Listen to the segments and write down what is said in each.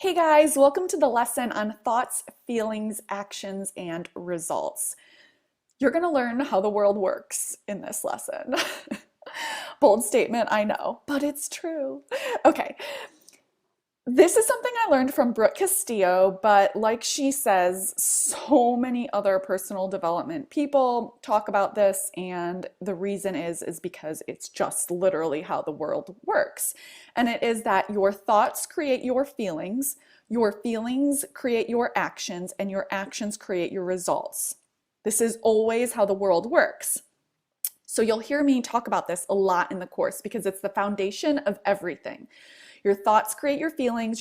Hey guys, welcome to the lesson on thoughts, feelings, actions, and results. You're going to learn how the world works in this lesson. Bold statement, I know, but it's true. Okay, this is something I learned from Brooke Castillo, but like she says, so many other personal development people talk about this, and the reason is because it's just literally how the world works. And it is that your thoughts create your feelings create your actions, and your actions create your results. This is always how the world works. So you'll hear me talk about this a lot in the course because it's the foundation of everything. Your thoughts create your feelings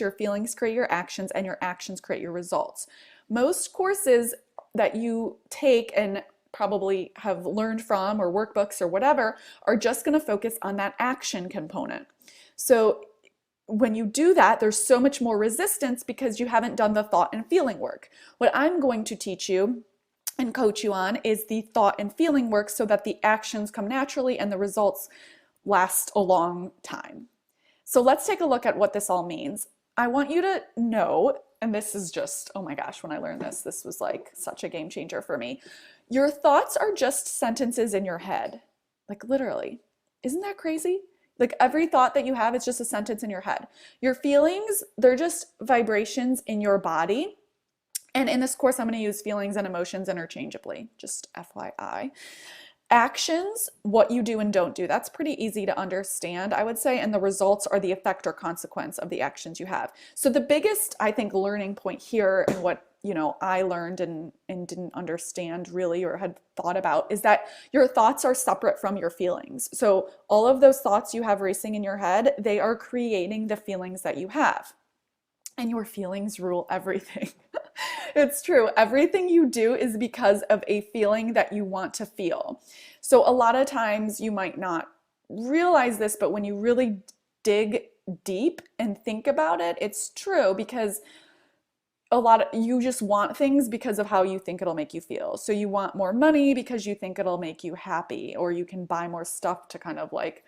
create your actions, and your actions create your results. Most courses that you take and probably have learned from, or workbooks or whatever, are just going to focus on that action component. So when you do that, there's so much more resistance because you haven't done the thought and feeling work. What I'm going to teach you and coach you on is the thought and feeling work so that the actions come naturally and the results last a long time. So let's take a look at what this all means. I want you to know, and this is just, oh my gosh, when I learned this, this was like such a game changer for me. Your thoughts are just sentences in your head, like literally. Isn't that crazy? Like every thought that you have is just a sentence in your head. Your feelings, they're just vibrations in your body. And in this course, I'm going to use feelings and emotions interchangeably, just FYI. Actions, what you do and don't do. That's pretty easy to understand, I would say, and the results are the effect or consequence of the actions you have. So the biggest, I think, learning point here, and what I learned and didn't understand really or had thought about, is that your thoughts are separate from your feelings. So all of those thoughts you have racing in your head, they are creating the feelings that you have. And your feelings rule everything. It's true. Everything you do is because of a feeling that you want to feel. So a lot of times you might not realize this, but when you really dig deep and think about it, it's true, because you just want things because of how you think it'll make you feel. So you want more money because you think it'll make you happy, or you can buy more stuff to kind of like,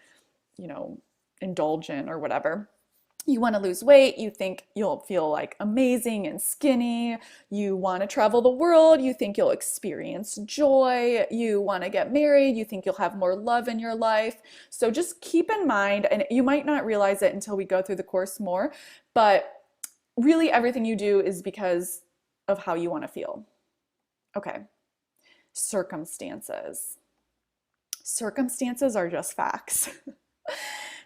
indulge in or whatever. You want to lose weight, you think you'll feel like amazing and skinny. You want to travel the world, you think you'll experience joy. You want to get married, you think you'll have more love in your life. So just keep in mind, and you might not realize it until we go through the course more, but really everything you do is because of how you want to feel. Okay, circumstances. Circumstances are just facts.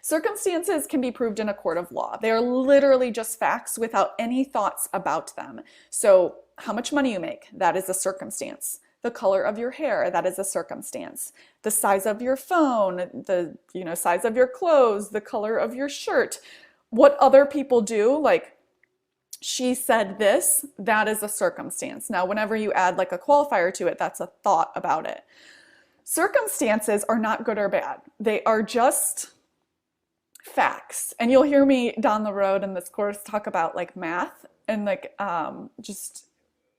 Circumstances can be proved in a court of law. They are literally just facts without any thoughts about them. So how much money you make, that is a circumstance. The color of your hair, that is a circumstance. The size of your phone, the size of your clothes, the color of your shirt. What other people do, like she said this, that is a circumstance. Now, whenever you add like a qualifier to it, that's a thought about it. Circumstances are not good or bad. They are just facts. And you'll hear me down the road in this course talk about like math and like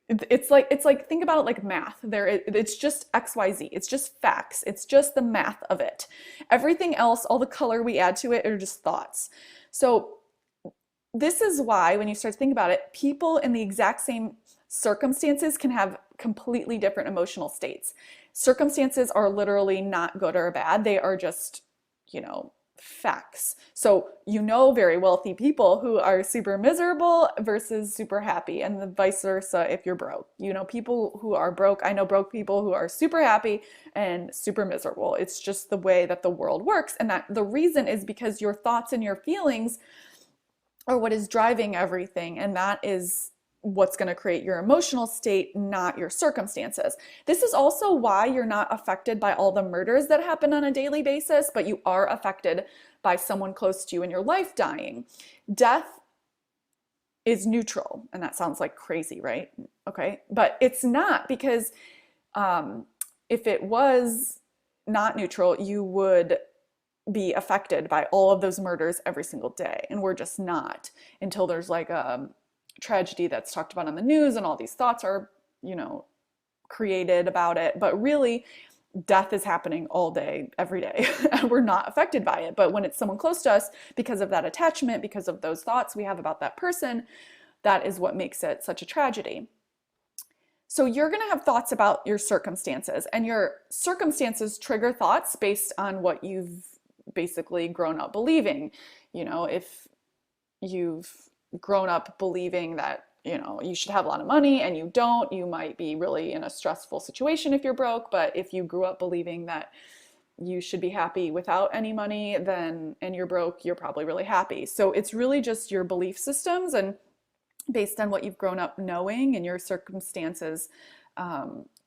it's like think about it like math. It's just XYZ. It's just facts. It's just the math of it. Everything else, all the color we add to it, are just thoughts. So this is why when you start to think about it, people in the exact same circumstances can have completely different emotional states. Circumstances are literally not good or bad. They are just, facts. So very wealthy people who are super miserable versus super happy, and the vice versa if you're broke. People who are broke, I know broke people who are super happy and super miserable. It's just the way that the world works, and that the reason is because your thoughts and your feelings are what is driving everything, and that is what's going to create your emotional state, not your circumstances. This is also why you're not affected by all the murders that happen on a daily basis, but you are affected by someone close to you in your life dying. Death is neutral, and that sounds like crazy, right? Okay, but it's not, because if it was not neutral, you would be affected by all of those murders every single day, and we're just not, until there's like a tragedy that's talked about on the news and all these thoughts are, created about it. But really, death is happening all day, every day, and we're not affected by it. But when it's someone close to us, because of that attachment, because of those thoughts we have about that person, That is what makes it such a tragedy. So you're going to have thoughts about your circumstances, and your circumstances trigger thoughts based on what you've basically grown up believing. If you've grown up believing that, you should have a lot of money and you don't, you might be really in a stressful situation if you're broke. But if you grew up believing that you should be happy without any money, then, and you're broke, you're probably really happy. So it's really just your belief systems and based on what you've grown up knowing and your circumstances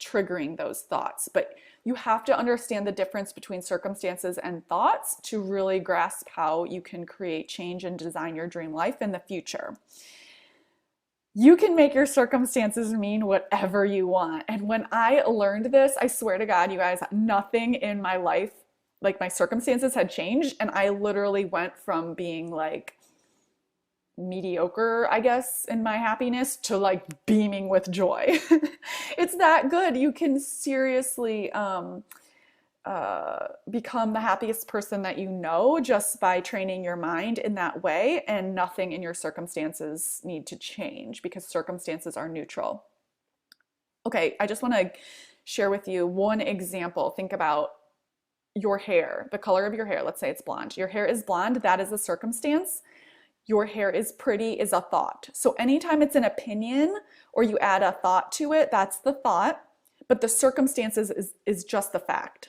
triggering those thoughts. But you have to understand the difference between circumstances and thoughts to really grasp how you can create change and design your dream life in the future. You can make your circumstances mean whatever you want. And when I learned this, I swear to God, you guys, nothing in my life, like my circumstances had changed. And I literally went from being like mediocre, I guess, in my happiness to like beaming with joy. It's that good. You can seriously become the happiest person that you know just by training your mind in that way, and nothing in your circumstances need to change because circumstances are neutral. Okay, I just want to share with you one example. Think about your hair, the color of your hair. Let's say it's blonde. Your hair is blonde. That is a circumstance. Your hair is pretty is a thought. So anytime it's an opinion or you add a thought to it, that's the thought, but the circumstances is just the fact.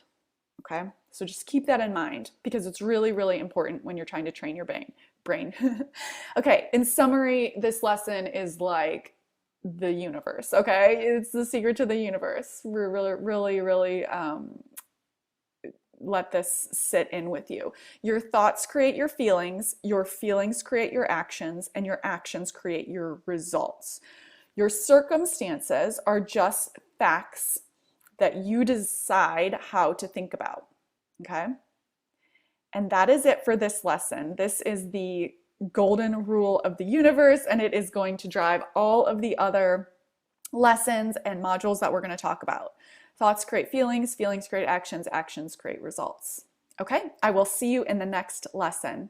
Okay, so just keep that in mind because it's really, really important when you're trying to train your brain. Okay, in summary, this lesson is like the universe, okay? It's the secret to the universe. We're really let this sit in with you. Your thoughts create your feelings create your actions, and your actions create your results. Your circumstances are just facts that you decide how to think about, okay? And that is it for this lesson. This is the golden rule of the universe, and it is going to drive all of the other lessons and modules that we're going to talk about. Thoughts create feelings create actions, actions create results. Okay, I will see you in the next lesson.